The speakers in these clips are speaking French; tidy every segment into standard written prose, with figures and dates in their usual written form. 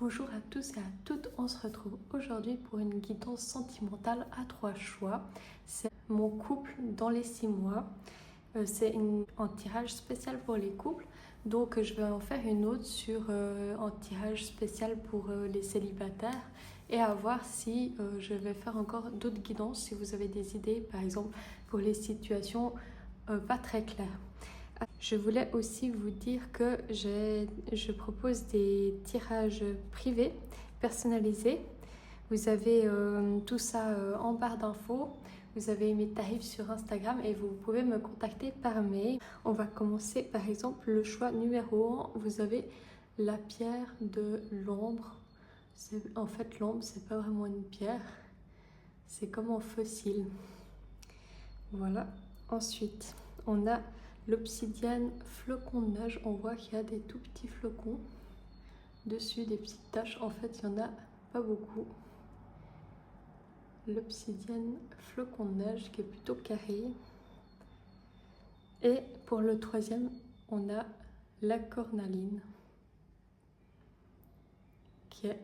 Bonjour à tous et à toutes, on se retrouve aujourd'hui pour une guidance sentimentale à 3 choix. C'est mon couple dans les 6 mois. C'est un tirage spécial pour les couples, donc je vais en faire une autre sur un tirage spécial pour les célibataires et à voir si je vais faire encore d'autres guidances si vous avez des idées, par exemple pour les situations pas très claires. Je voulais aussi vous dire que je propose des tirages privés, personnalisés. Vous avez tout ça en barre d'infos. Vous avez mes tarifs sur Instagram et vous pouvez me contacter par mail. On va commencer par exemple le choix numéro 1. Vous avez la pierre de l'ombre. En fait, l'ombre, c'est pas vraiment une pierre. C'est comme un fossile. Voilà. Ensuite, on a l'obsidienne flocon de neige. On voit qu'il y a des tout petits flocons dessus, des petites taches. En fait, il n'y en a pas beaucoup. L'obsidienne flocon de neige qui est plutôt carré. Et pour le troisième, on a la cornaline qui est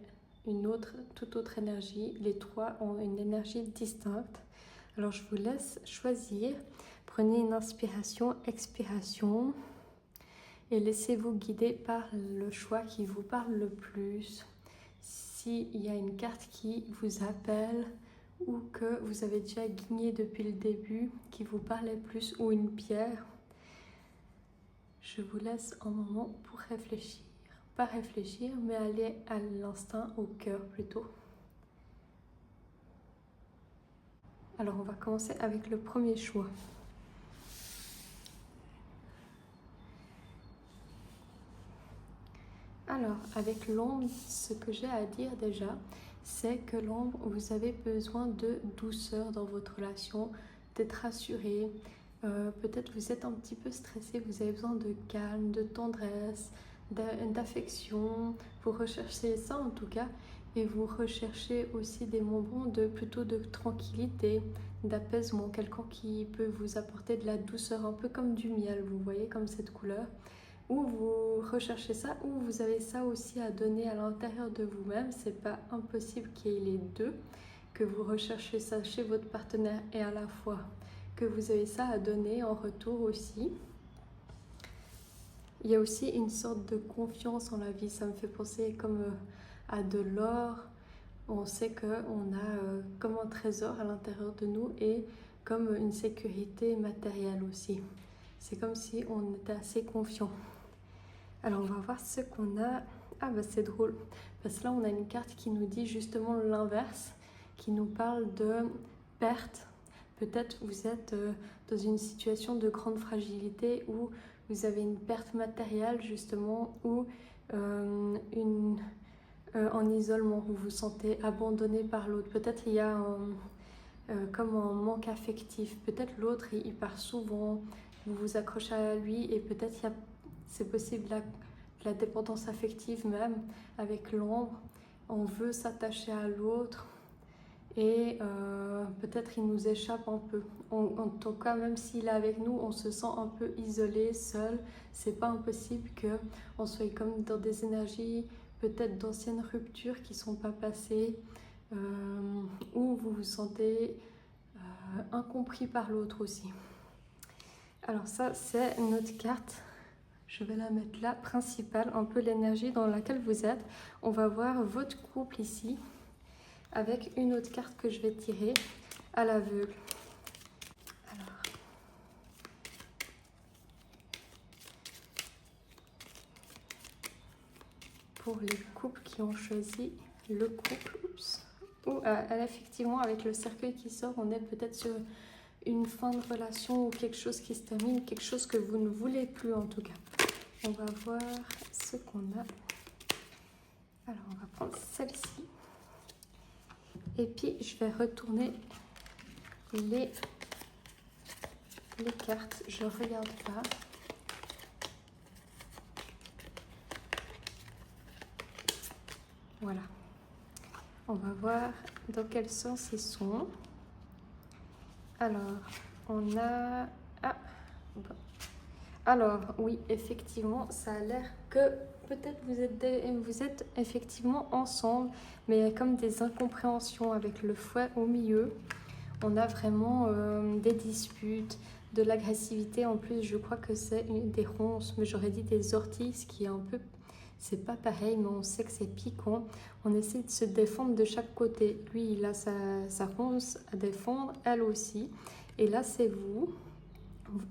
une toute autre énergie. Les trois ont une énergie distincte. Alors je vous laisse choisir. Prenez une inspiration, expiration et laissez-vous guider par le choix qui vous parle le plus. S'il y a une carte qui vous appelle ou que vous avez déjà guigné depuis le début, qui vous parlait plus, ou une pierre, je vous laisse un moment pour réfléchir. Pas réfléchir, mais aller à l'instinct, au cœur plutôt. Alors on va commencer avec le premier choix. Alors, avec l'ombre, ce que j'ai à dire déjà, c'est que l'ombre, vous avez besoin de douceur dans votre relation, d'être rassuré. Peut-être vous êtes un petit peu stressé, vous avez besoin de calme, de tendresse, d'affection. Vous recherchez ça en tout cas. Et vous recherchez aussi des moments plutôt de tranquillité, d'apaisement. Quelqu'un qui peut vous apporter de la douceur, un peu comme du miel, vous voyez, comme cette couleur. Ou vous recherchez ça, ou vous avez ça aussi à donner à l'intérieur de vous-même. C'est pas impossible qu'il y ait les deux, que vous recherchez ça chez votre partenaire et à la fois que vous avez ça à donner en retour aussi. Il y a aussi une sorte de confiance en la vie. Ça me fait penser comme à de l'or. On sait qu'on a comme un trésor à l'intérieur de nous et comme une sécurité matérielle aussi. C'est comme si on était assez confiant. Alors on va voir ce qu'on a. Ah bah c'est drôle, parce que là on a une carte qui nous dit justement l'inverse, qui nous parle de perte. Peut-être vous êtes dans une situation de grande fragilité où vous avez une perte matérielle justement, ou en isolement, vous vous sentez abandonné par l'autre. Peut-être il y a comme un manque affectif. Peut-être l'autre il part souvent, vous vous accrochez à lui et peut-être c'est possible la dépendance affective même avec l'ombre. On veut s'attacher à l'autre et peut-être il nous échappe un peu. En tout cas, même s'il est avec nous, on se sent un peu isolé, seul. C'est pas impossible qu'on soit comme dans des énergies, peut-être d'anciennes ruptures qui sont pas passées, où vous vous sentez incompris par l'autre aussi. Alors ça, c'est notre carte. Je vais la mettre là, principale, un peu l'énergie dans laquelle vous êtes. On va voir votre couple ici, avec une autre carte que je vais tirer à l'aveugle. Alors, pour les couples qui ont choisi le couple, ou effectivement avec le cercueil qui sort, on est peut-être sur une fin de relation ou quelque chose qui se termine, quelque chose que vous ne voulez plus en tout cas. On va voir ce qu'on a. Alors, on va prendre celle-ci. Et puis, je vais retourner les cartes. Je ne regarde pas. Voilà. On va voir dans quel sens ils sont. Alors, on a... Ah, bon. Alors, oui, effectivement, ça a l'air que peut-être vous êtes effectivement ensemble, mais il y a comme des incompréhensions avec le fouet au milieu. On a vraiment des disputes, de l'agressivité. En plus, je crois que c'est des ronces, mais j'aurais dit des orties, ce qui est un peu... C'est pas pareil, mais on sait que c'est piquant. On essaie de se défendre de chaque côté. Lui, il a sa ronce à défendre, elle aussi. Et là, c'est vous.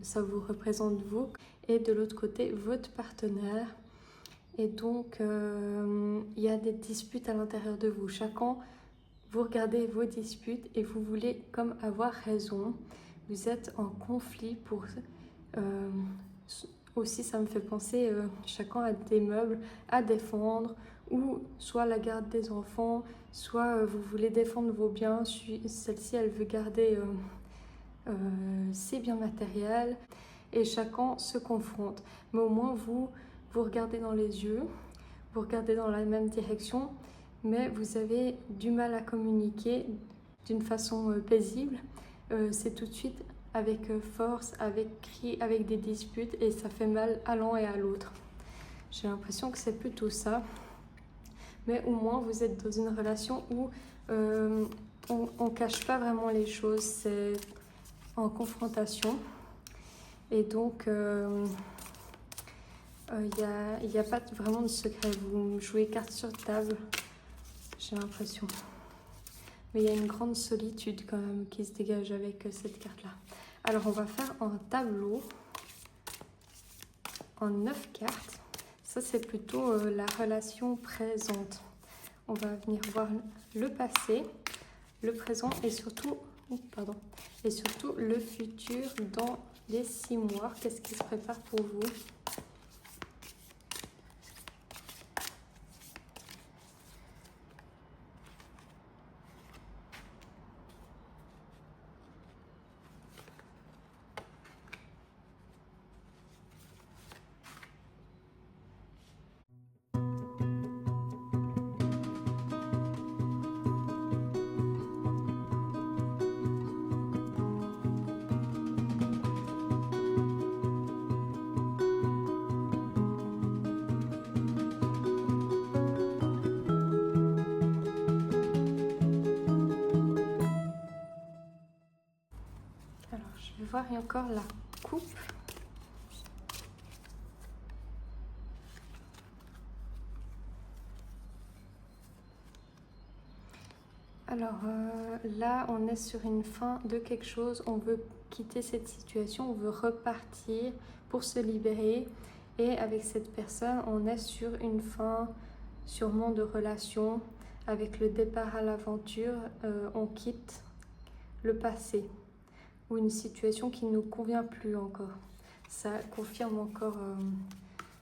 Ça vous représente vous. Et de l'autre côté, votre partenaire. Et donc, il y a des disputes à l'intérieur de vous. Chacun, vous regardez vos disputes et vous voulez comme avoir raison. Vous êtes en conflit pour... aussi, ça me fait penser, chacun a des meubles à défendre, ou soit la garde des enfants, soit vous voulez défendre vos biens. Celle-ci, elle veut garder ses biens matériels. Et chacun se confronte. Mais au moins, vous regardez dans les yeux, vous regardez dans la même direction, mais vous avez du mal à communiquer d'une façon paisible. C'est tout de suite avec force, avec cri, avec des disputes, et ça fait mal à l'un et à l'autre. J'ai l'impression que c'est plutôt ça. Mais au moins, vous êtes dans une relation où on ne cache pas vraiment les choses, c'est en confrontation. Et donc, il n'y a pas vraiment de secret. Vous jouez carte sur table, j'ai l'impression. Mais il y a une grande solitude quand même qui se dégage avec cette carte-là. Alors, on va faire un tableau en 9 cartes. Ça, c'est plutôt la relation présente. On va venir voir le passé, le présent et surtout, le futur dans les 6 mois. Qu'est-ce qui se prépare pour vous ? Je vais voir encore la coupe. Alors là, on est sur une fin de quelque chose. On veut quitter cette situation, on veut repartir pour se libérer. Et avec cette personne, on est sur une fin sûrement de relation. Avec le départ à l'aventure, on quitte le passé ou une situation qui ne nous convient plus encore. Ça confirme encore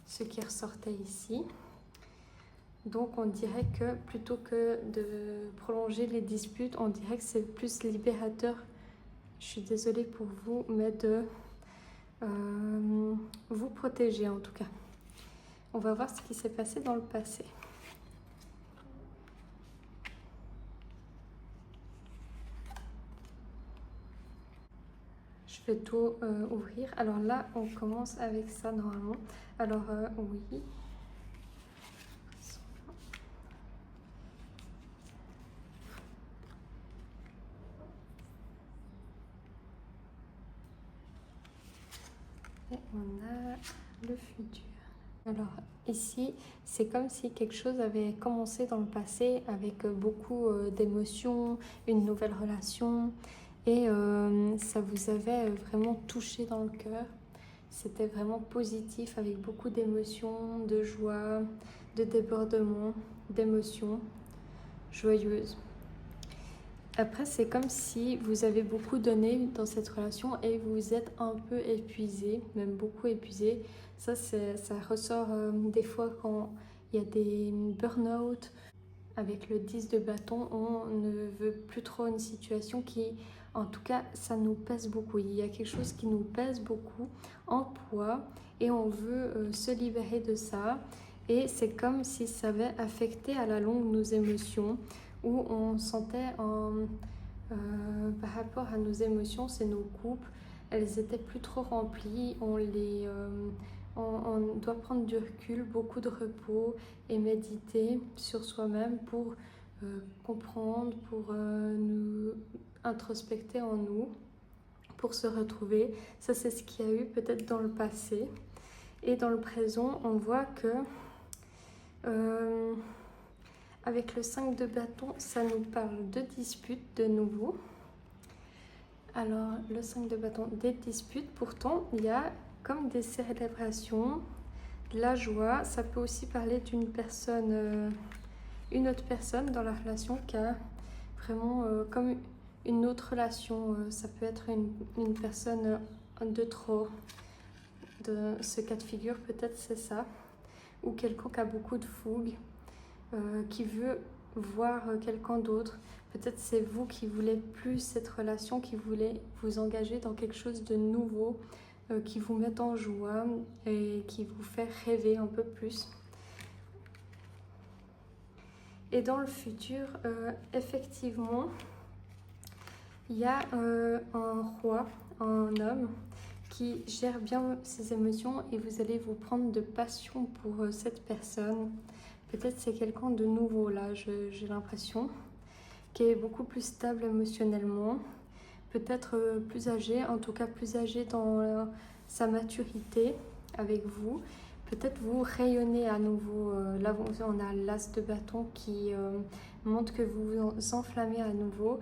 ce qui ressortait ici. Donc on dirait que plutôt que de prolonger les disputes, on dirait que c'est plus libérateur. Je suis désolée pour vous, mais de vous protéger en tout cas. On va voir ce qui s'est passé dans le passé. Je vais tout ouvrir. Alors là, on commence avec ça normalement. Alors oui. Et on a le futur. Alors ici, c'est comme si quelque chose avait commencé dans le passé avec beaucoup d'émotions, une nouvelle relation. Et ça vous avait vraiment touché dans le cœur. C'était vraiment positif avec beaucoup d'émotions, de joie, de débordement, d'émotions joyeuses. Après, c'est comme si vous avez beaucoup donné dans cette relation et vous êtes un peu épuisé, même beaucoup épuisé. Ça ressort des fois quand il y a des burn-out. Avec le 10 de bâton, on ne veut plus trop une situation qui, en tout cas, ça nous pèse beaucoup. Il y a quelque chose qui nous pèse beaucoup en poids et on veut se libérer de ça. Et c'est comme si ça avait affecté à la longue nos émotions, où on sentait par rapport à nos émotions, c'est nos coupes, elles étaient plus trop remplies, on les On doit prendre du recul, beaucoup de repos et méditer sur soi-même pour comprendre, pour nous introspecter en nous, pour se retrouver. Ça, c'est ce qu'il y a eu peut-être dans le passé. Et dans le présent, on voit que avec le 5 de bâton, ça nous parle de disputes de nouveau. Alors, le 5 de bâton, des disputes, pourtant, il y a comme des célébrations, de la joie. Ça peut aussi parler d'une personne, une autre personne dans la relation qui a vraiment comme une autre relation. Ça peut être une personne de trop. De ce cas de figure, peut-être c'est ça. Ou quelqu'un qui a beaucoup de fougue, qui veut voir quelqu'un d'autre. Peut-être c'est vous qui voulez plus cette relation, qui voulez vous engager dans quelque chose de nouveau, qui vous met en joie et qui vous fait rêver un peu plus. Et dans le futur, effectivement, il y a un roi, un homme, qui gère bien ses émotions et vous allez vous prendre de passion pour cette personne. Peut-être c'est quelqu'un de nouveau là, j'ai l'impression, qui est beaucoup plus stable émotionnellement, peut-être plus âgé, en tout cas plus âgé dans sa maturité avec vous. Peut-être vous rayonnez à nouveau. Là, on a l'as de bâton qui montre que vous vous enflammez à nouveau.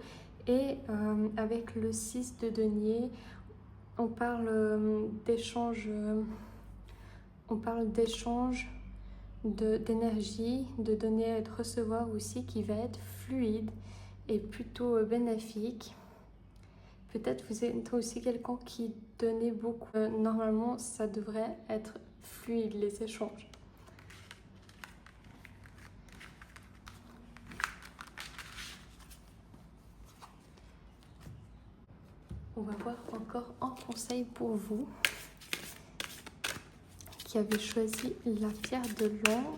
Et avec le 6 de denier, on parle d'échange, d'énergie, de donner et de recevoir aussi, qui va être fluide et plutôt bénéfique. Peut-être vous êtes aussi quelqu'un qui donnait beaucoup. Normalement, ça devrait être fluide, les échanges. On va voir encore un conseil pour vous qui avez choisi la pierre de l'or.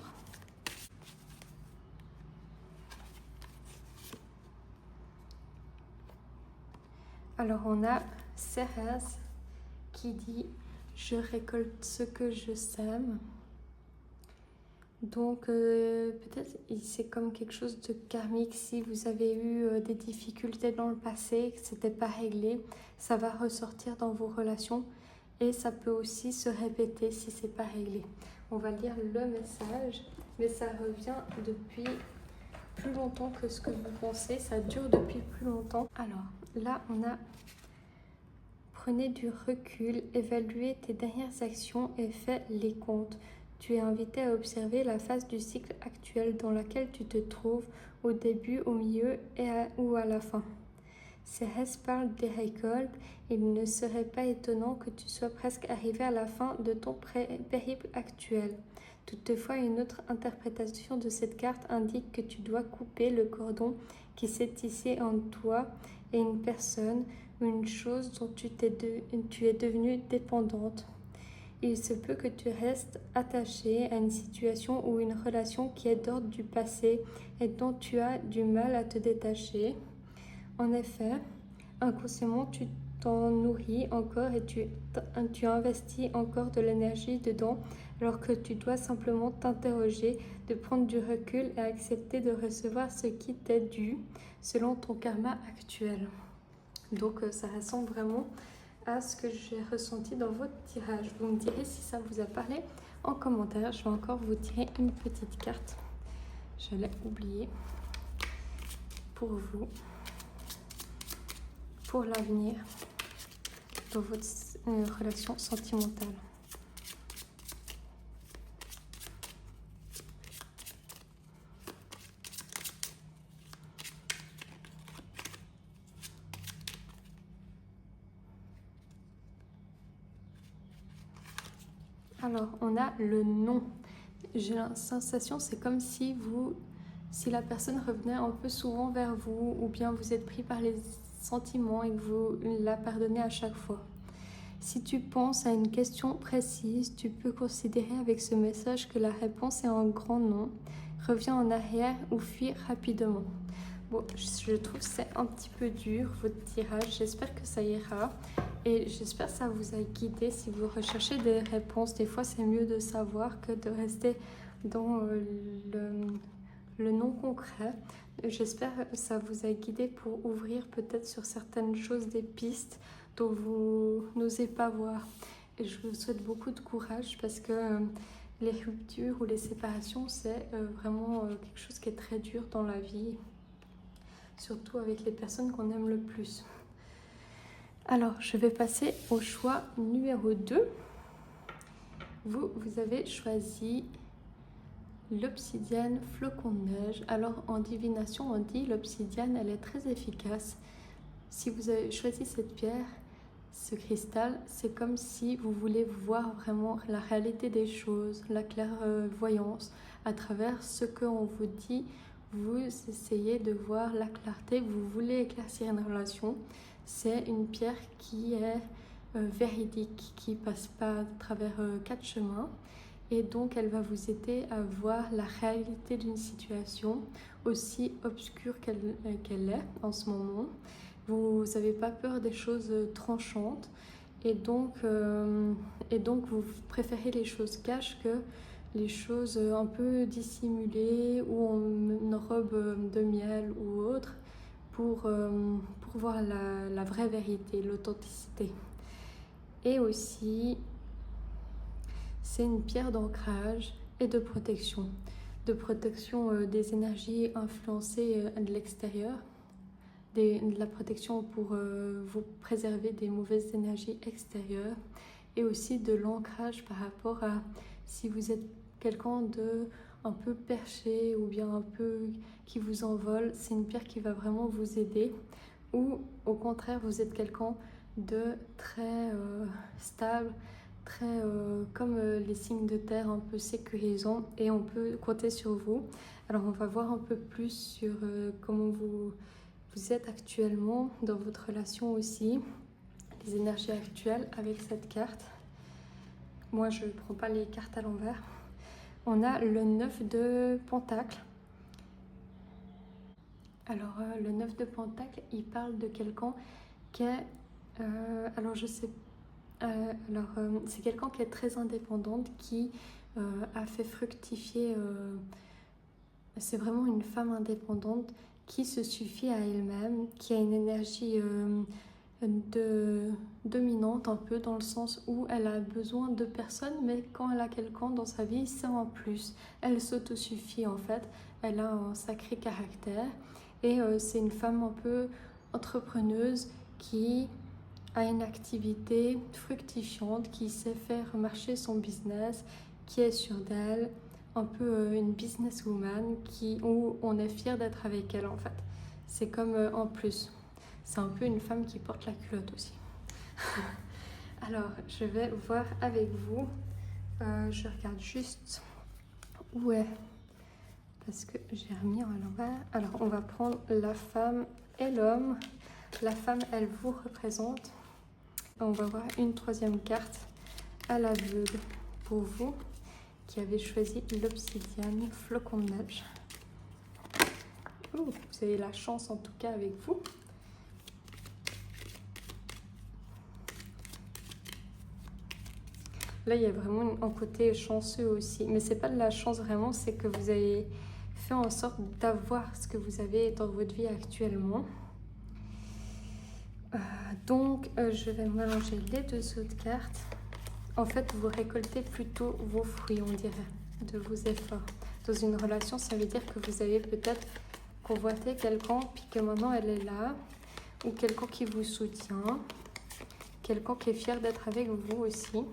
Alors on a Cérès qui dit « Je récolte ce que je sème ». Donc peut-être c'est comme quelque chose de karmique. Si vous avez eu des difficultés dans le passé, que ce n'était pas réglé, ça va ressortir dans vos relations et ça peut aussi se répéter si ce n'est pas réglé. On va lire le message, mais ça revient depuis plus longtemps que ce que vous pensez. Ça dure depuis plus longtemps. Alors là, on a « Prenez du recul, évaluez tes dernières actions et fais les comptes. » Tu es invité à observer la phase du cycle actuel dans laquelle tu te trouves au début, au milieu ou à la fin. Cérès parle des récoltes. Il ne serait pas étonnant que tu sois presque arrivé à la fin de ton périple actuel. Toutefois, une autre interprétation de cette carte indique que tu dois couper le cordon qui s'est tissé entre toi et une personne ou une chose dont tu es devenue dépendante. Il se peut que tu restes attaché à une situation ou une relation qui est d'ordre du passé et dont tu as du mal à te détacher. En effet, inconsciemment, tu t'en nourris encore et tu investis encore de l'énergie dedans, alors que tu dois simplement t'interroger, de prendre du recul et accepter de recevoir ce qui t'est dû selon ton karma actuel. Donc ça ressemble vraiment à ce que j'ai ressenti dans votre tirage. Vous me direz si ça vous a parlé en commentaire. Je vais encore vous tirer une petite carte. Je l'ai oubliée. Pour vous. Pour l'avenir. Dans votre relation sentimentale. Alors, on a le non. J'ai la sensation, c'est comme si la personne revenait un peu souvent vers vous, ou bien vous êtes pris par les sentiments et que vous la pardonnez à chaque fois. Si tu penses à une question précise, tu peux considérer avec ce message que la réponse est un grand non. Reviens en arrière ou fuis rapidement. Bon, je trouve que c'est un petit peu dur, votre tirage. J'espère que ça ira. Et j'espère que ça vous a guidé si vous recherchez des réponses. Des fois, c'est mieux de savoir que de rester dans le non concret. J'espère que ça vous a guidé pour ouvrir peut-être sur certaines choses des pistes dont vous n'osez pas voir. Et je vous souhaite beaucoup de courage parce que les ruptures ou les séparations, c'est vraiment quelque chose qui est très dur dans la vie, surtout avec les personnes qu'on aime le plus. Alors, je vais passer au choix numéro 2. Vous avez choisi l'obsidienne flocon de neige. Alors, en divination, on dit l'obsidienne, elle est très efficace. Si vous avez choisi cette pierre, ce cristal, c'est comme si vous voulez voir vraiment la réalité des choses, la clairvoyance. À travers ce qu'on vous dit, vous essayez de voir la clarté, vous voulez éclaircir une relation. C'est une pierre qui est véridique, qui passe pas à travers 4 chemins. Et donc, elle va vous aider à voir la réalité d'une situation, aussi obscure qu'elle est en ce moment. Vous n'avez pas peur des choses tranchantes. Et donc, vous préférez les choses cash que les choses un peu dissimulées ou en une robe de miel ou autre pour voir la vraie vérité, l'authenticité. Et aussi, c'est une pierre d'ancrage et de protection des énergies influencées de l'extérieur, de la protection pour vous préserver des mauvaises énergies extérieures et aussi de l'ancrage par rapport à si vous êtes quelqu'un de un peu perché ou bien un peu qui vous envole, c'est une pierre qui va vraiment vous aider. Ou au contraire, vous êtes quelqu'un de très stable, très comme les signes de terre, un peu sécurisant et on peut compter sur vous. Alors on va voir un peu plus sur comment vous êtes actuellement dans votre relation aussi, les énergies actuelles avec cette carte. Moi je ne prends pas les cartes à l'envers. On a le 9 de Pentacle. Alors le 9 de Pentacle, il parle de quelqu'un qui est... c'est quelqu'un qui est très indépendante, qui a fait fructifier... c'est vraiment une femme indépendante qui se suffit à elle-même, qui a une énergie dominante un peu dans le sens où elle a besoin de personne, mais quand elle a quelqu'un dans sa vie, c'est en plus. Elle s'autosuffit en fait, elle a un sacré caractère et c'est une femme un peu entrepreneuse qui a une activité fructifiante, qui sait faire marcher son business, qui est sûre d'elle, un peu une businesswoman où on est fier d'être avec elle en fait. C'est comme en plus. C'est un peu une femme qui porte la culotte aussi. Alors, je vais voir avec vous. Je regarde juste où est. Parce que j'ai remis à l'envers. Alors, on va prendre la femme et l'homme. La femme, elle vous représente. On va voir une troisième carte à l'aveugle pour vous qui avez choisi l'obsidienne flocon de neige. Vous avez la chance en tout cas avec vous. Là, il y a vraiment un côté chanceux aussi. Mais c'est pas de la chance vraiment, c'est que vous avez fait en sorte d'avoir ce que vous avez dans votre vie actuellement. Je vais mélanger les deux autres cartes. En fait, vous récoltez plutôt vos fruits, on dirait, de vos efforts. Dans une relation, ça veut dire que vous avez peut-être convoité quelqu'un, puis que maintenant elle est là, ou quelqu'un qui vous soutient, quelqu'un qui est fier d'être avec vous aussi.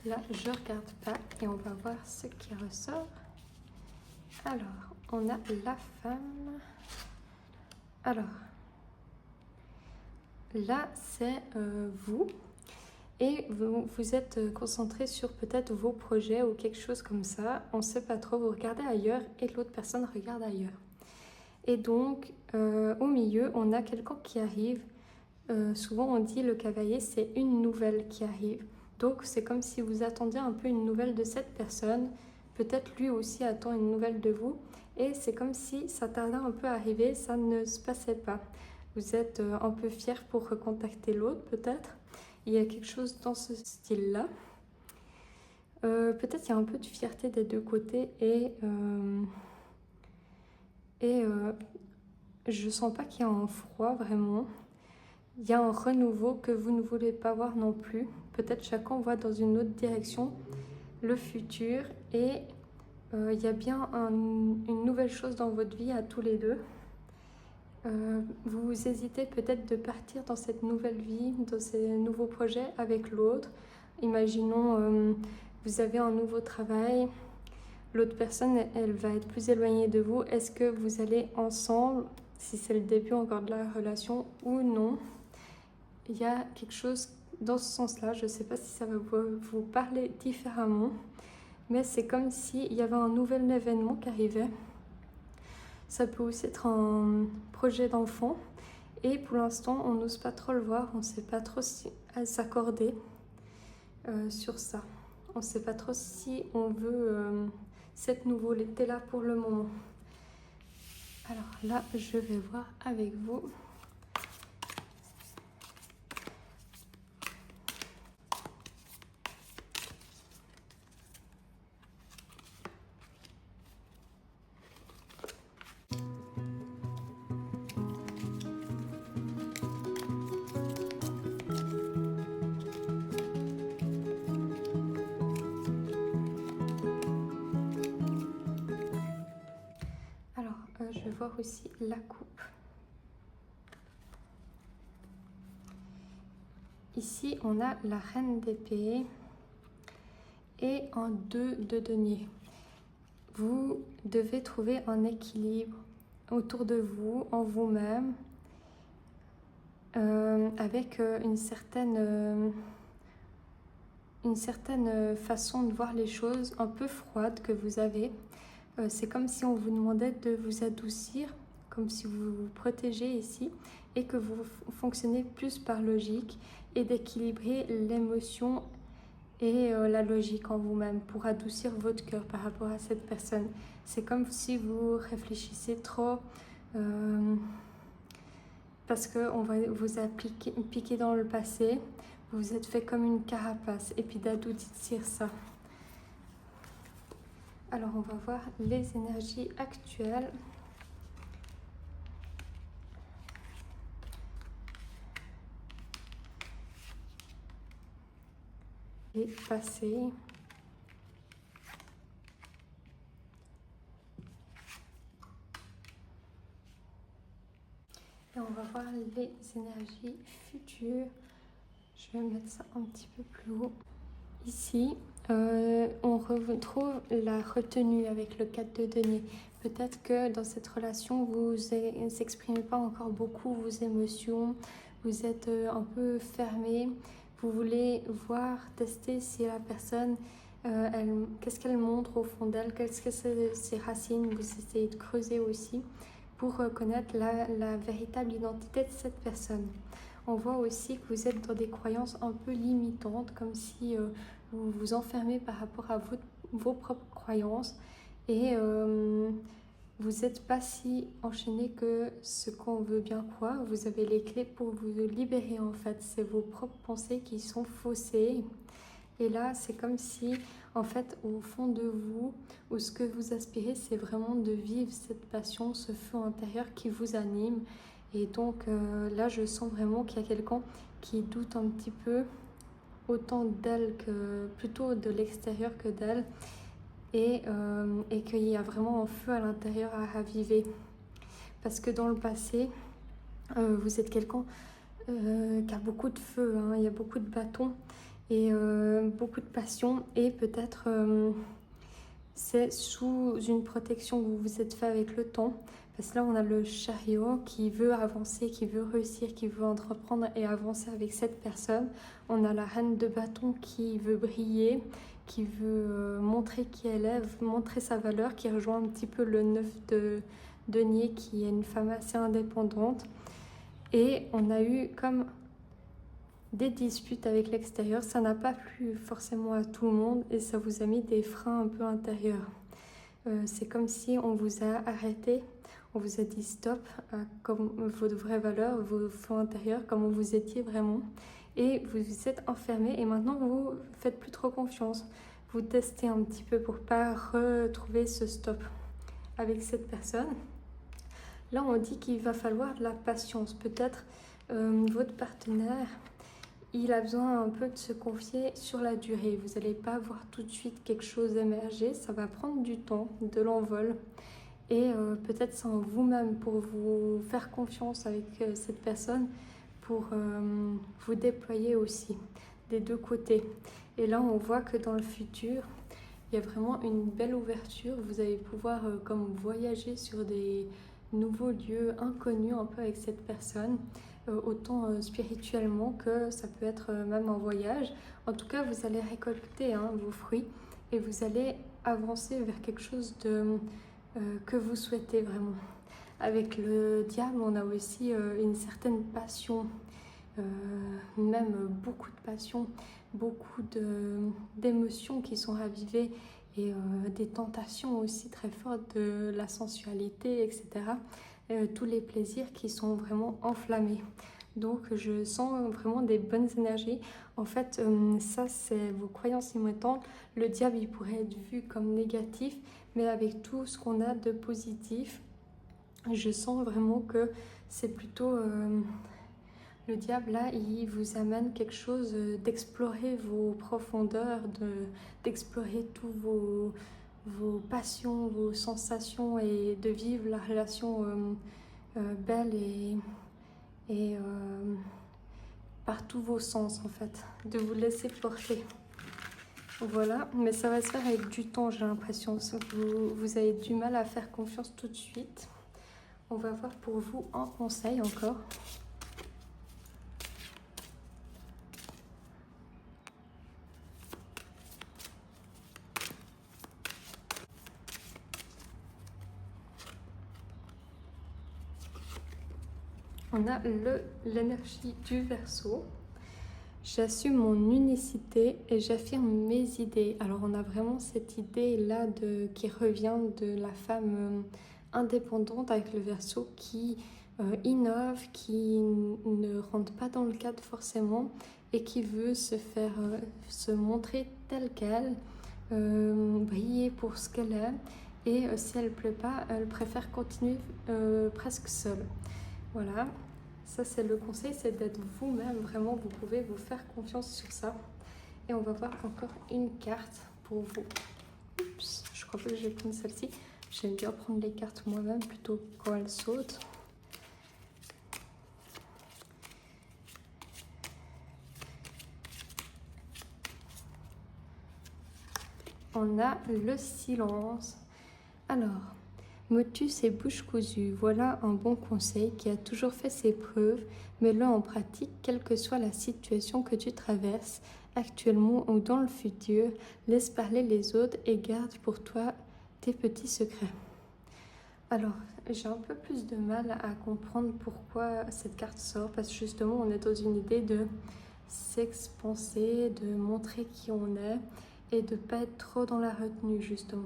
Là, je ne regarde pas et on va voir ce qui ressort. Alors, on a la femme. Alors, là, c'est vous. Et vous êtes concentré sur peut-être vos projets ou quelque chose comme ça. On ne sait pas trop, vous regardez ailleurs et l'autre personne regarde ailleurs. Et donc, au milieu, on a quelqu'un qui arrive. Souvent, on dit le cavalier, c'est une nouvelle qui arrive. Donc, c'est comme si vous attendiez un peu une nouvelle de cette personne. Peut-être lui aussi attend une nouvelle de vous. Et c'est comme si ça tardait un peu à arriver, ça ne se passait pas. vous êtes un peu fier pour recontacter l'autre peut-être. Il y a quelque chose dans ce style-là. Peut-être il y a un peu de fierté des deux côtés et je sens pas qu'il y a un froid vraiment. Il y a un renouveau que vous ne voulez pas voir non plus. Peut-être chacun voit dans une autre direction le futur et il y a bien une nouvelle chose dans votre vie à tous les deux. Vous hésitez peut-être de partir dans cette nouvelle vie, dans ces nouveaux projets avec l'autre. Imaginons, vous avez un nouveau travail, l'autre personne, elle va être plus éloignée de vous. Est-ce que vous allez ensemble, si c'est le début encore de la relation ou non? Il y a quelque chose dans ce sens-là. Je ne sais pas si ça va vous parler différemment, mais c'est comme s'il y avait un nouvel événement qui arrivait. Ça peut aussi être un projet d'enfant et pour l'instant on n'ose pas trop le voir, on ne sait pas trop si s'accorder sur ça. On ne sait pas trop si on veut cette nouveauté-là pour le moment. Alors là, je vais voir avec vous. Je vais voir aussi la coupe. Ici, on a la reine d'épée et un 2 de denier. Vous devez trouver un équilibre autour de vous, en vous-même, avec une certaine façon de voir les choses un peu froide que vous avez. C'est comme si on vous demandait de vous adoucir, comme si vous vous protégez ici et que vous fonctionnez plus par logique et d'équilibrer l'émotion et la logique en vous-même pour adoucir votre cœur par rapport à cette personne. C'est comme si vous réfléchissez trop parce qu'on va vous a piqué dans le passé, vous vous êtes fait comme une carapace et puis d'adoucir ça. Alors, on va voir les énergies actuelles. Et passées. Et on va voir les énergies futures. Je vais mettre ça un petit peu plus haut. Ici, on retrouve la retenue avec le 4 de denier. Peut-être que dans cette relation, vous n'exprimez pas encore beaucoup vos émotions, vous êtes un peu fermé, vous voulez voir, tester si la personne, qu'est-ce qu'elle montre au fond d'elle, qu'est-ce que c'est ses racines, vous essayez de creuser aussi pour connaître la véritable identité de cette personne. On voit aussi que vous êtes dans des croyances un peu limitantes, comme si vous vous enfermez par rapport à vos propres croyances et vous n'êtes pas si enchaîné que ce qu'on veut bien croire. Vous avez les clés pour vous libérer en fait. C'est vos propres pensées qui sont faussées. Et là, c'est comme si, en fait, au fond de vous, ou ce que vous aspirez, c'est vraiment de vivre cette passion, ce feu intérieur qui vous anime. Et donc là, je sens vraiment qu'il y a quelqu'un qui doute un petit peu, autant d'elle que plutôt de l'extérieur que d'elle, et qu'il y a vraiment un feu à l'intérieur à raviver. Parce que dans le passé, vous êtes quelqu'un qui a beaucoup de feu, hein, il y a beaucoup de bâtons et beaucoup de passion, et peut-être c'est sous une protection que vous vous êtes fait avec le temps. Parce que là, on a le chariot qui veut avancer, qui veut réussir, qui veut entreprendre et avancer avec cette personne. On a la reine de bâton qui veut briller, qui veut montrer qui elle est, montrer sa valeur, qui rejoint un petit peu le 9 de denier, qui est une femme assez indépendante. Et on a eu comme des disputes avec l'extérieur. Ça n'a pas plu forcément à tout le monde et ça vous a mis des freins un peu intérieurs. C'est comme si on vous a arrêté, on vous a dit stop, comme vos vraies valeurs, vos fonds intérieurs, comment vous étiez vraiment. Et vous vous êtes enfermé et maintenant vous faites plus trop confiance. Vous testez un petit peu pour pas retrouver ce stop avec cette personne. Là, on dit qu'il va falloir de la patience. Peut-être votre partenaire, il a besoin un peu de se confier sur la durée. Vous n'allez pas voir tout de suite quelque chose émerger. Ça va prendre du temps, de l'envol. Et peut-être c'est en vous-même pour vous faire confiance avec cette personne, pour vous déployer aussi des deux côtés. Et là, on voit que dans le futur, il y a vraiment une belle ouverture. Vous allez pouvoir comme voyager sur des nouveaux lieux inconnus un peu avec cette personne, autant spirituellement que ça peut être même un voyage. En tout cas, vous allez récolter vos fruits et vous allez avancer vers quelque chose que vous souhaitez vraiment. Avec le diable, on a aussi une certaine passion, même beaucoup de passion, beaucoup d'émotions qui sont ravivées et des tentations aussi très fortes de la sensualité, etc. Tous les plaisirs qui sont vraiment enflammés. Donc je sens vraiment des bonnes énergies. En fait, ça c'est vos croyances limitantes. Le diable, il pourrait être vu comme négatif, mais avec tout ce qu'on a de positif, je sens vraiment que c'est plutôt... le diable, là, il vous amène quelque chose d'explorer vos profondeurs, d'explorer tous vos passions, vos sensations et de vivre la relation belle et par tous vos sens, en fait. De vous laisser porter. Voilà, mais ça va se faire avec du temps, j'ai l'impression. Vous avez du mal à faire confiance tout de suite. On va voir pour vous un conseil encore. On a l'énergie du Verseau. J'assume mon unicité et j'affirme mes idées. Alors on a vraiment cette idée-là qui revient de la femme indépendante avec le Verseau qui innove, qui ne rentre pas dans le cadre forcément et qui veut se montrer telle qu'elle, briller pour ce qu'elle est. Et si elle ne plaît pas, elle préfère continuer presque seule. Voilà. Ça, c'est le conseil, c'est d'être vous-même. Vraiment, vous pouvez vous faire confiance sur ça. Et on va voir encore une carte pour vous. Oups, je crois pas que je vais prendre celle-ci. J'aime bien prendre les cartes moi-même plutôt quand elles sautent. On a le silence. Alors... Motus et bouche cousue, voilà un bon conseil qui a toujours fait ses preuves. Mets-le en pratique, quelle que soit la situation que tu traverses, actuellement ou dans le futur. Laisse parler les autres et garde pour toi tes petits secrets. Alors, j'ai un peu plus de mal à comprendre pourquoi cette carte sort, parce que justement, on est dans une idée de s'expanser, de montrer qui on est et de ne pas être trop dans la retenue, justement.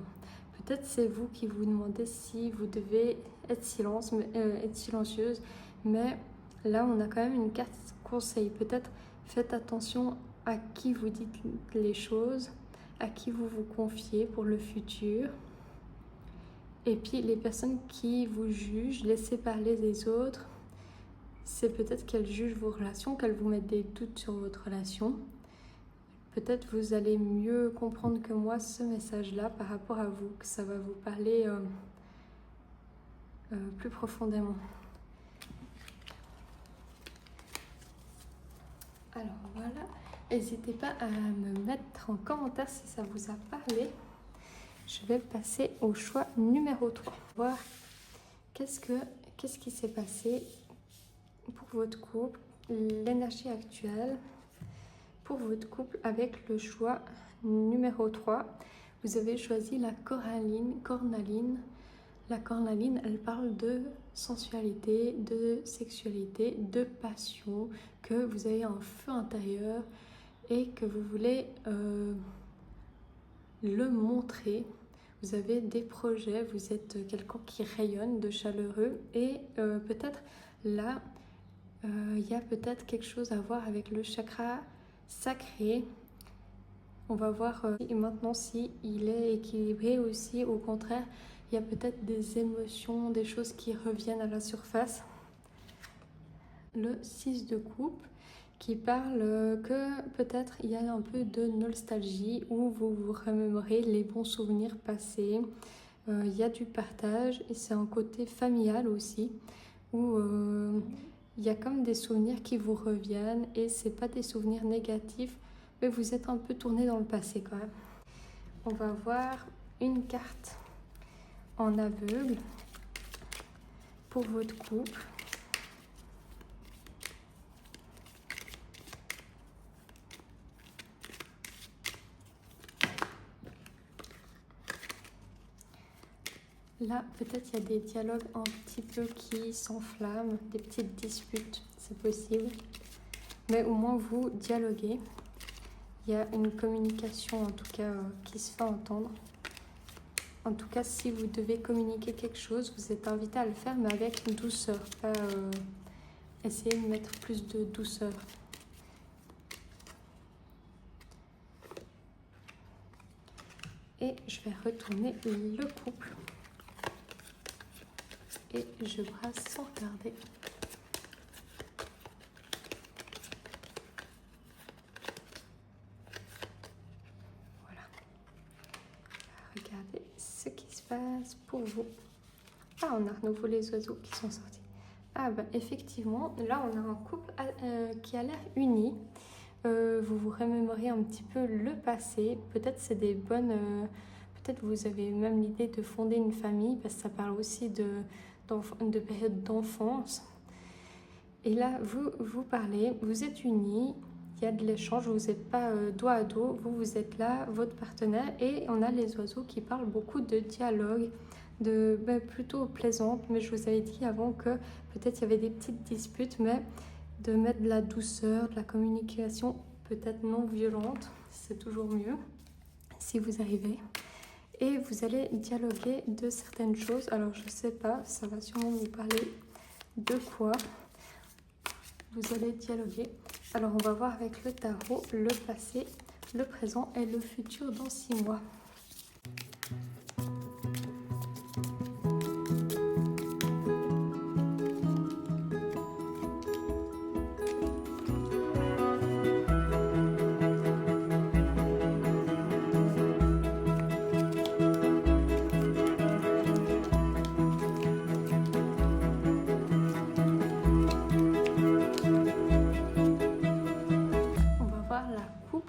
Peut-être c'est vous qui vous demandez si vous devez être silencieuse, mais là on a quand même une carte conseil. Peut-être faites attention à qui vous dites les choses, à qui vous vous confiez pour le futur. Et puis les personnes qui vous jugent, laissez parler les autres. C'est peut-être qu'elles jugent vos relations, qu'elles vous mettent des doutes sur votre relation. Peut-être vous allez mieux comprendre que moi ce message-là par rapport à vous, que ça va vous parler plus profondément. Alors voilà, n'hésitez pas à me mettre en commentaire si ça vous a parlé. Je vais passer au choix numéro 3. Voir qu'est-ce qui s'est passé pour votre couple, l'énergie actuelle. Pour votre couple avec le choix numéro 3, vous avez choisi la cornaline. La cornaline, elle parle de sensualité, de sexualité, de passion, que vous avez un feu intérieur et que vous voulez le montrer. vous avez des projets, vous êtes quelqu'un qui rayonne de chaleureux et peut-être là, il y a peut-être quelque chose à voir avec le chakra sacré. On va voir maintenant si il est équilibré aussi. Au contraire, il y a peut-être des émotions, des choses qui reviennent à la surface. Le 6 de coupe qui parle que peut-être il y a un peu de nostalgie où vous vous remémorez les bons souvenirs passés. Il y a du partage et c'est un côté familial aussi où il y a comme des souvenirs qui vous reviennent et c'est pas des souvenirs négatifs, mais vous êtes un peu tourné dans le passé quand même. On va voir une carte en aveugle pour votre couple. Là, peut-être il y a des dialogues un petit peu qui s'enflamment, des petites disputes, c'est possible. Mais au moins vous dialoguez. Il y a une communication en tout cas qui se fait entendre. En tout cas, si vous devez communiquer quelque chose, vous êtes invité à le faire, mais avec une douceur. Pas essayer de mettre plus de douceur. Et je vais retourner le couple. Et je brasse sans regarder. Voilà. Regardez ce qui se passe pour vous. Ah, on a à nouveau les oiseaux qui sont sortis. Ah bah effectivement, là on a un couple qui a l'air uni. Vous vous remémorez un petit peu le passé. Peut-être c'est des bonnes... peut-être vous avez même l'idée de fonder une famille parce que ça parle aussi de période d'enfance. Et là, vous parlez, vous êtes unis, il y a de l'échange, vous n'êtes pas dos à dos, vous êtes là, votre partenaire, et on a les oiseaux qui parlent beaucoup de dialogue, plutôt plaisante, mais je vous avais dit avant que peut-être il y avait des petites disputes, mais de mettre de la douceur, de la communication peut-être non violente, c'est toujours mieux, si vous arrivez. Et vous allez dialoguer de certaines choses. Alors, je ne sais pas, ça va sûrement vous parler de quoi vous allez dialoguer. Alors, on va voir avec le tarot le passé, le présent et le futur dans 6 mois.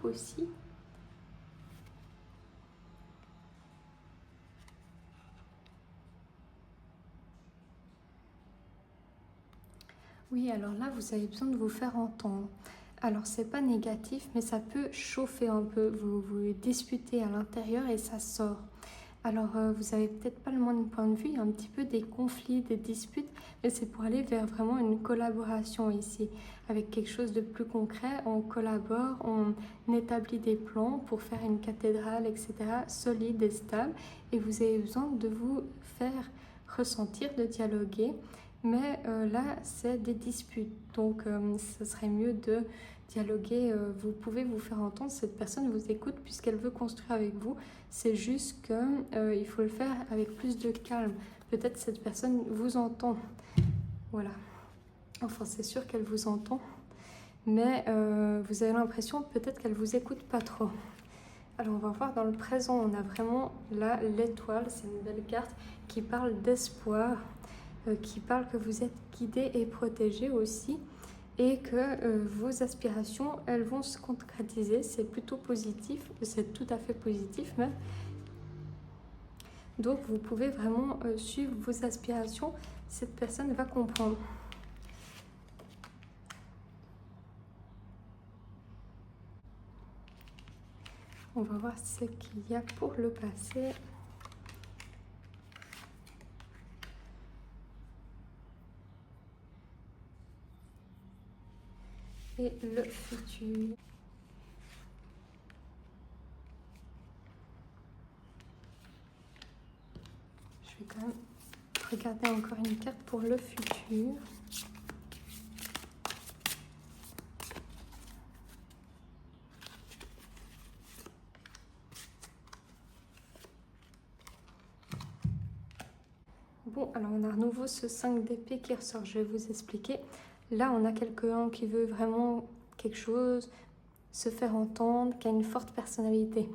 Aussi. Oui, alors là, vous avez besoin de vous faire entendre. Alors, c'est pas négatif, mais ça peut chauffer un peu. Vous disputez à l'intérieur et ça sort. Alors, vous avez peut-être pas le même point de vue, il y a un petit peu des conflits, des disputes, mais c'est pour aller vers vraiment une collaboration ici, avec quelque chose de plus concret. On collabore, on établit des plans pour faire une cathédrale, etc., solide et stable, et vous avez besoin de vous faire ressentir, de dialoguer, mais là, c'est des disputes, donc ce serait mieux de dialoguer. Vous pouvez vous faire entendre, cette personne vous écoute puisqu'elle veut construire avec vous. C'est juste qu'il faut le faire avec plus de calme. Peut-être cette personne vous entend. Voilà. Enfin, c'est sûr qu'elle vous entend. Mais vous avez l'impression peut-être qu'elle vous écoute pas trop. Alors, on va voir dans le présent. On a vraiment là l'étoile. C'est une belle carte qui parle d'espoir, qui parle que vous êtes guidé et protégé aussi. Et que vos aspirations, elles vont se concrétiser. C'est plutôt positif, c'est tout à fait positif même. Donc vous pouvez vraiment suivre vos aspirations, cette personne va comprendre. On va voir ce qu'il y a pour le passé. Et le futur. vais quand même regarder encore une carte pour le futur. Bon, alors on a à nouveau ce 5 d'épée qui ressort, je vais vous expliquer. Là, on a quelqu'un qui veut vraiment quelque chose, se faire entendre, qui a une forte personnalité.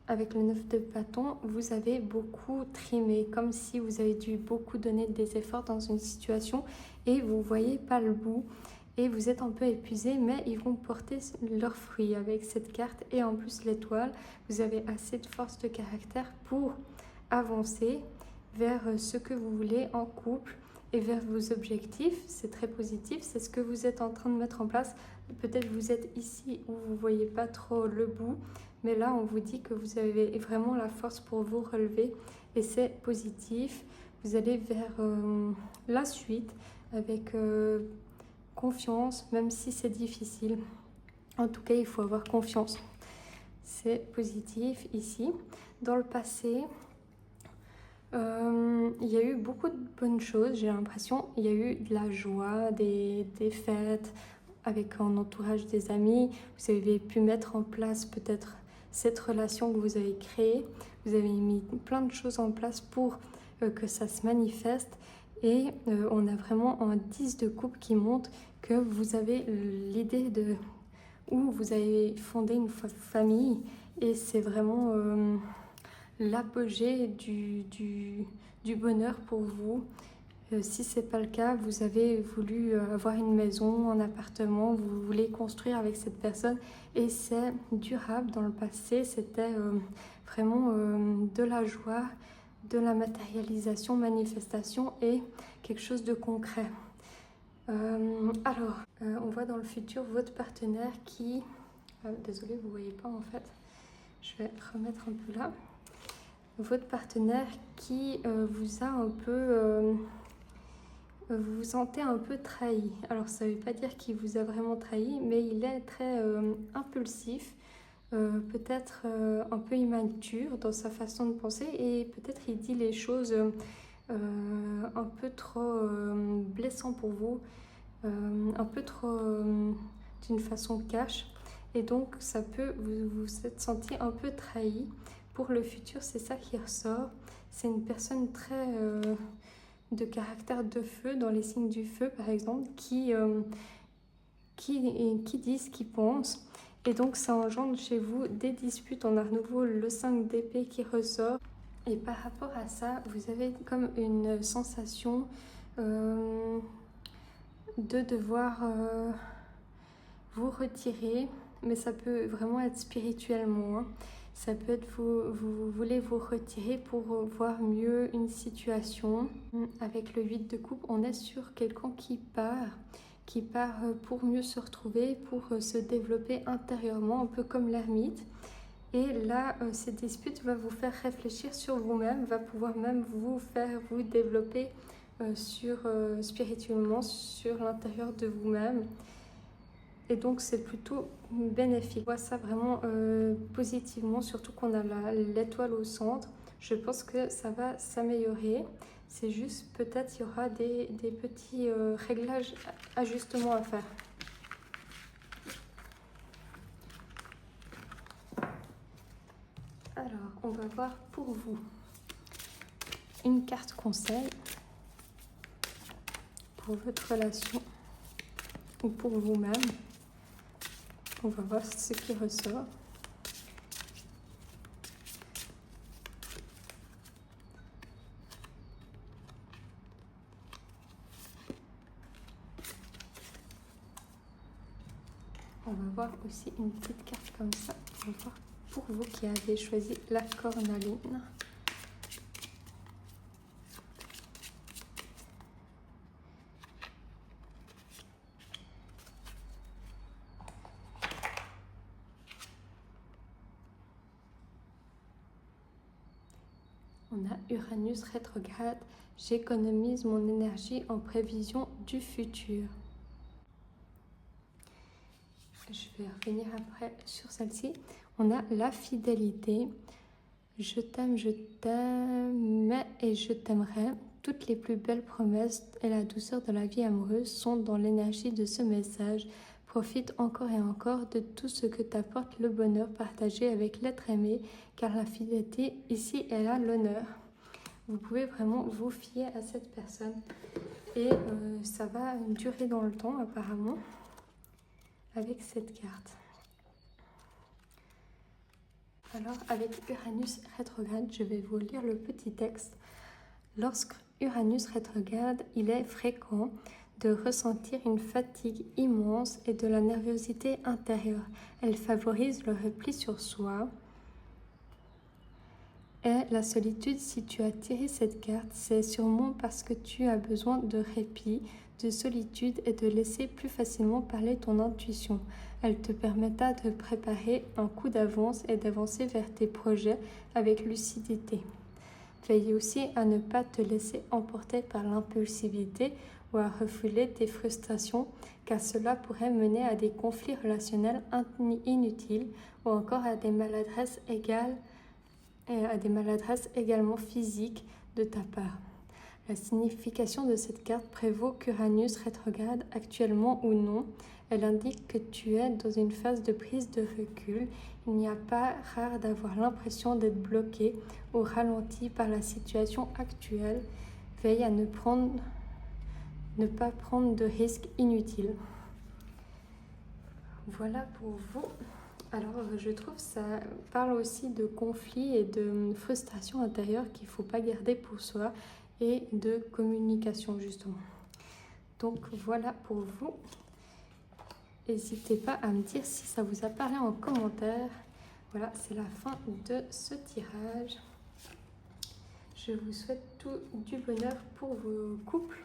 Avec le 9 de bâton, vous avez beaucoup trimé, comme si vous avez dû beaucoup donner des efforts dans une situation et vous ne voyez pas le bout. Et vous êtes un peu épuisé, mais ils vont porter leurs fruits avec cette carte. Et en plus, l'étoile, vous avez assez de force de caractère pour avancer vers ce que vous voulez en couple et vers vos objectifs. C'est très positif, c'est ce que vous êtes en train de mettre en place. Peut-être vous êtes ici où vous ne voyez pas trop le bout, mais là on vous dit que vous avez vraiment la force pour vous relever et c'est positif. Vous allez vers la suite avec confiance, même si c'est difficile. En tout cas, il faut avoir confiance. C'est positif ici. Dans le passé, il y a eu beaucoup de bonnes choses, j'ai l'impression. Il y a eu de la joie, des fêtes, avec un entourage des amis. Vous avez pu mettre en place peut-être cette relation que vous avez créée. Vous avez mis plein de choses en place pour que ça se manifeste. Et on a vraiment un 10 de coupe qui montre que vous avez l'idée de où vous avez fondé une famille. Et c'est vraiment l'apogée du bonheur pour vous. Si ce n'est pas le cas, vous avez voulu avoir une maison, un appartement, vous voulez construire avec cette personne et c'est durable. Dans le passé, c'était vraiment de la joie, de la matérialisation, manifestation et quelque chose de concret. On voit dans le futur votre partenaire qui... désolée, vous ne voyez pas en fait. Je vais remettre un peu là. Votre partenaire qui vous a un peu... vous vous sentez un peu trahi. Alors ça ne veut pas dire qu'il vous a vraiment trahi, mais il est très impulsif, peut-être un peu immature dans sa façon de penser et peut-être il dit les choses un peu trop blessantes pour vous, un peu trop d'une façon cash. Et donc ça peut vous êtes senti un peu trahi. Pour le futur, c'est ça qui ressort. C'est une personne très... de caractère de feu, dans les signes du feu par exemple, qui dit ce qu'il pense. Et donc ça engendre chez vous des disputes. On a à nouveau le 5 d'épée qui ressort. Et par rapport à ça, vous avez comme une sensation de devoir vous retirer. Mais ça peut vraiment être spirituellement, hein. Ça peut être vous voulez vous retirer pour voir mieux une situation. Avec le 8 de coupe, on est sur quelqu'un qui part pour mieux se retrouver, pour se développer intérieurement, un peu comme l'ermite. Et là, cette dispute va vous faire réfléchir sur vous-même, va pouvoir même vous faire vous développer spirituellement, sur l'intérieur de vous-même. Et donc c'est plutôt bénéfique. Je vois ça vraiment positivement, surtout qu'on a l'étoile au centre. Je pense que ça va s'améliorer. C'est juste peut-être il y aura des petits réglages, ajustements à faire. Alors, on va voir pour vous une carte conseil pour votre relation ou pour vous-même. On va voir ce qui ressort. On va voir aussi une petite carte comme ça. On va voir pour vous qui avez choisi la cornaline. On a Uranus rétrograde. J'économise mon énergie en prévision du futur. Je vais revenir après sur celle-ci. On a la fidélité. je t'aime et je t'aimerai. Toutes les plus belles promesses et la douceur de la vie amoureuse sont dans l'énergie de ce message. Profite encore et encore de tout ce que t'apporte le bonheur partagé avec l'être aimé, car la fidélité, ici, elle a l'honneur. Vous pouvez vraiment vous fier à cette personne. Et ça va durer dans le temps, apparemment, avec cette carte. Alors, avec Uranus rétrograde, je vais vous lire le petit texte. Lorsque Uranus rétrograde, il est fréquent de ressentir une fatigue immense et de la nervosité intérieure. Elle favorise le repli sur soi et la solitude. Si tu as tiré cette carte, c'est sûrement parce que tu as besoin de répit, de solitude et de laisser plus facilement parler ton intuition. Elle te permettra de préparer un coup d'avance et d'avancer vers tes projets avec lucidité. Veille aussi à ne pas te laisser emporter par l'impulsivité ou à refouler tes frustrations, car cela pourrait mener à des conflits relationnels inutiles ou encore à des maladresses également physiques de ta part. La signification de cette carte prévaut qu'Uranus rétrograde actuellement ou non. Elle indique que tu es dans une phase de prise de recul. Il n'y a pas rare d'avoir l'impression d'être bloqué ou ralenti par la situation actuelle. Veille à ne pas prendre de risques inutiles. Voilà pour vous. Alors, je trouve que ça parle aussi de conflits et de frustration intérieure qu'il ne faut pas garder pour soi et de communication, justement. Donc, voilà pour vous. N'hésitez pas à me dire si ça vous a parlé en commentaire. Voilà, c'est la fin de ce tirage. Je vous souhaite tout du bonheur pour vos couples.